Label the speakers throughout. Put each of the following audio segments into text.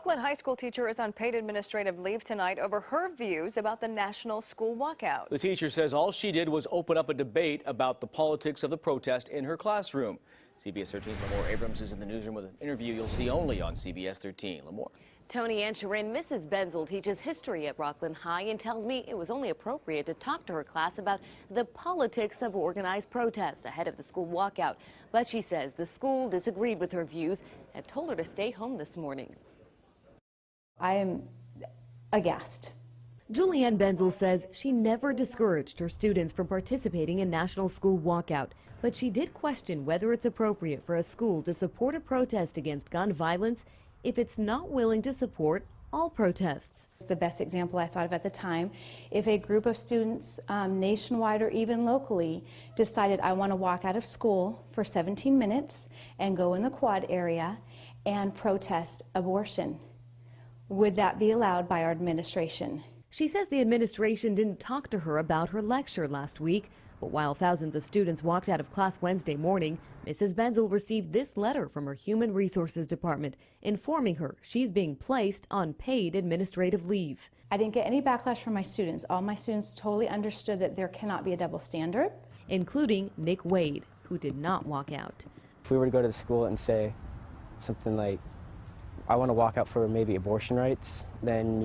Speaker 1: Rockland high school teacher is on paid administrative leave tonight over her views about the national school walkout.
Speaker 2: The teacher says all she did was open up a debate about the politics of the protest in her classroom. CBS 13's Lamore Abrams is in the newsroom with an interview you'll see only on CBS 13. Lamore.
Speaker 3: Tony and Sharon, Mrs. Benzel teaches history at Rockland High and tells me it was only appropriate to talk to her class about the politics of organized protests ahead of the school walkout. But she says the school disagreed with her views and told her to stay home this morning.
Speaker 4: I am aghast.
Speaker 3: Julianne Benzel says she never discouraged her students from participating in National School Walkout, but she did question whether it's appropriate for a school to support a protest against gun violence if it's not willing to support all protests.
Speaker 4: It's the best example I thought of at the time. If a group of students nationwide or even locally decided I want to walk out of school for 17 minutes and go in the quad area and protest abortion, would that be allowed by our administration?
Speaker 3: She says the administration didn't talk to her about her lecture last week, but while thousands of students walked out of class Wednesday morning, Mrs. Benzel received this letter from her Human Resources Department informing her she's being placed on paid administrative leave.
Speaker 4: I didn't get any backlash from my students. All my students totally understood that there cannot be a double standard.
Speaker 3: Including Nick Wade, who did not walk out.
Speaker 5: If we were to go to the school and say something like, I want to walk out for maybe abortion rights, then,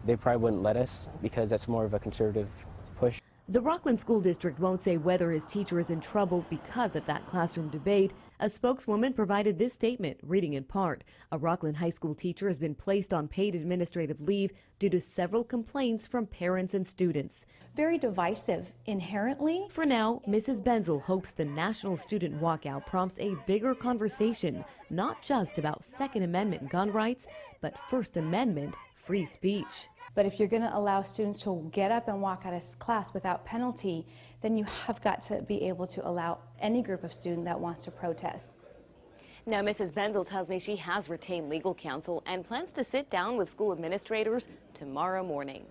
Speaker 5: they probably wouldn't let us because that's more of a conservative push.
Speaker 3: The Rockland School District won't say whether his teacher is in trouble because of that classroom debate. A spokeswoman provided this statement, reading in part, a Rockland high school teacher has been placed on paid administrative leave due to several complaints from parents and students.
Speaker 4: Very divisive inherently.
Speaker 3: For now, Mrs. Benzel hopes the National Student Walkout prompts a bigger conversation, not just about Second Amendment gun rights, but First Amendment free speech.
Speaker 4: But if you're going to allow students to get up and walk out of class without penalty, then you have got to be able to allow any group of student that wants to protest.
Speaker 3: Now, Mrs. Benzel tells me she has retained legal counsel and plans to sit down with school administrators tomorrow morning.